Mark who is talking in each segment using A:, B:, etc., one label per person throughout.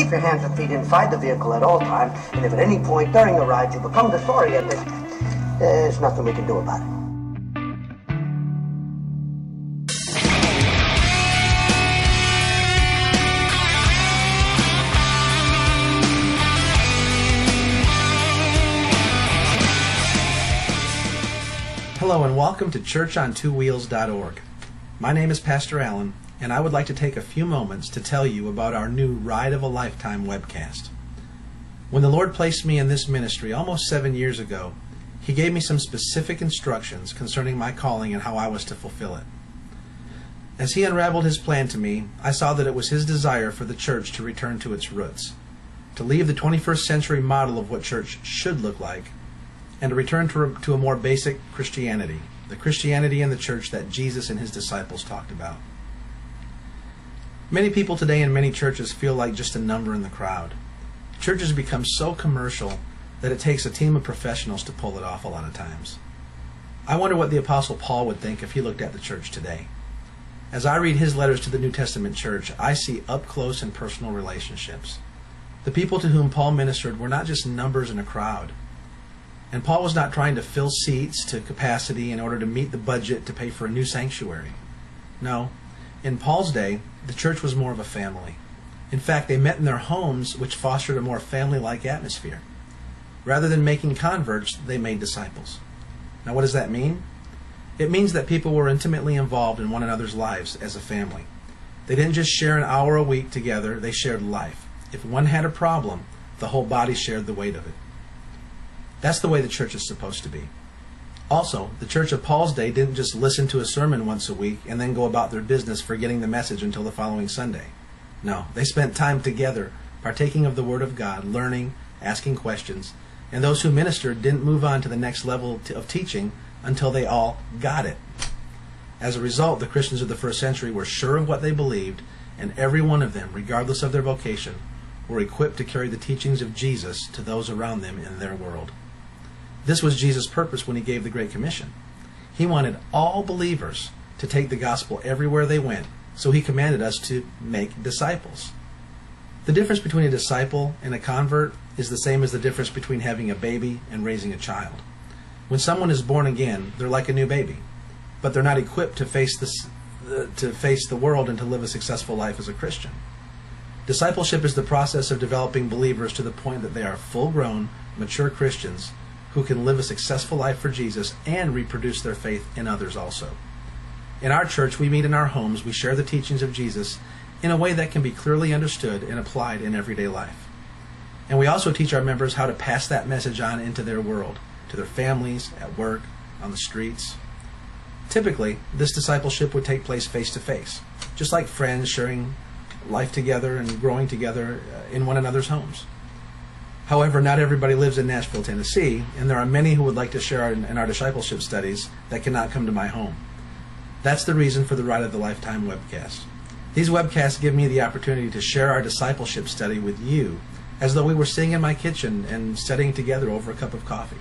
A: keep your hands and feet inside the vehicle at all times, and if at any point during a ride you become disoriented, there's nothing we can do about it.
B: Hello and welcome to churchontwowheels.org. My name is Pastor Allen, and I would like to take a few moments to tell you about our new Ride of a Lifetime webcast. When the Lord placed me in this ministry almost 7 years ago, He gave me some specific instructions concerning my calling and how I was to fulfill it. As He unraveled His plan to me, I saw that it was His desire for the church to return to its roots, to leave the 21st century model of what church should look like, and to return to a more basic Christianity, the Christianity in the church that Jesus and His disciples talked about. Many people today in many churches feel like just a number in the crowd. Churches become so commercial that it takes a team of professionals to pull it off a lot of times. I wonder what the Apostle Paul would think if he looked at the church today. As I read his letters to the New Testament church, I see up-close and personal relationships. The people to whom Paul ministered were not just numbers in a crowd. And Paul was not trying to fill seats to capacity in order to meet the budget to pay for a new sanctuary. No, in Paul's day, the church was more of a family. In fact, they met in their homes, which fostered a more family-like atmosphere. Rather than making converts, they made disciples. Now, what does that mean? It means that people were intimately involved in one another's lives as a family. They didn't just share an hour a week together, they shared life. If one had a problem, the whole body shared the weight of it. That's the way the church is supposed to be. Also, the church of Paul's day didn't just listen to a sermon once a week and then go about their business forgetting the message until the following Sunday. No, they spent time together, partaking of the Word of God, learning, asking questions, and those who ministered didn't move on to the next level of teaching until they all got it. As a result, the Christians of the first century were sure of what they believed, and every one of them, regardless of their vocation, were equipped to carry the teachings of Jesus to those around them in their world. This was Jesus' purpose when He gave the Great Commission. He wanted all believers to take the gospel everywhere they went, so He commanded us to make disciples. The difference between a disciple and a convert is the same as the difference between having a baby and raising a child. When someone is born again, they're like a new baby, but they're not equipped to face the world and to live a successful life as a Christian. Discipleship is the process of developing believers to the point that they are full-grown, mature Christians who can live a successful life for Jesus and reproduce their faith in others also. In our church, we meet in our homes, we share the teachings of Jesus in a way that can be clearly understood and applied in everyday life. And we also teach our members how to pass that message on into their world, to their families, at work, on the streets. Typically, this discipleship would take place face-to-face, just like friends sharing life together and growing together in one another's homes. However, not everybody lives in Nashville, Tennessee, and there are many who would like to share in our discipleship studies that cannot come to my home. That's the reason for the Ride of the Lifetime webcast. These webcasts give me the opportunity to share our discipleship study with you as though we were sitting in my kitchen and studying together over a cup of coffee.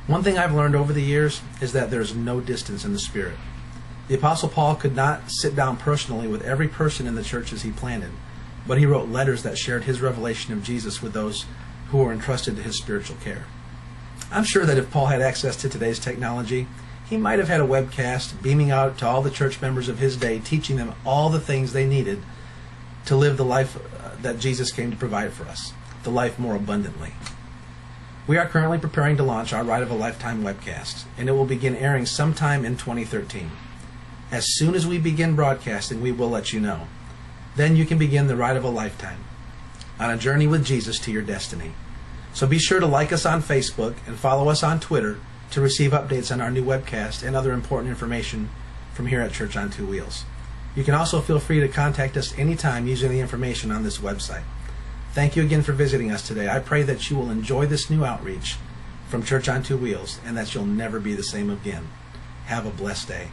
B: One thing I've learned over the years is that there's no distance in the Spirit. The Apostle Paul could not sit down personally with every person in the churches he planted, but he wrote letters that shared his revelation of Jesus with those who were entrusted to his spiritual care. I'm sure that if Paul had access to today's technology, he might have had a webcast beaming out to all the church members of his day, teaching them all the things they needed to live the life that Jesus came to provide for us, the life more abundantly. We are currently preparing to launch our Ride of a Lifetime webcast, and it will begin airing sometime in 2013. As soon as we begin broadcasting, we will let you know. Then you can begin the Ride of a Lifetime, on a journey with Jesus to your destiny. So be sure to like us on Facebook and follow us on Twitter to receive updates on our new webcast and other important information from here at Church on Two Wheels. You can also feel free to contact us anytime using the information on this website. Thank you again for visiting us today. I pray that you will enjoy this new outreach from Church on Two Wheels and that you'll never be the same again. Have a blessed day.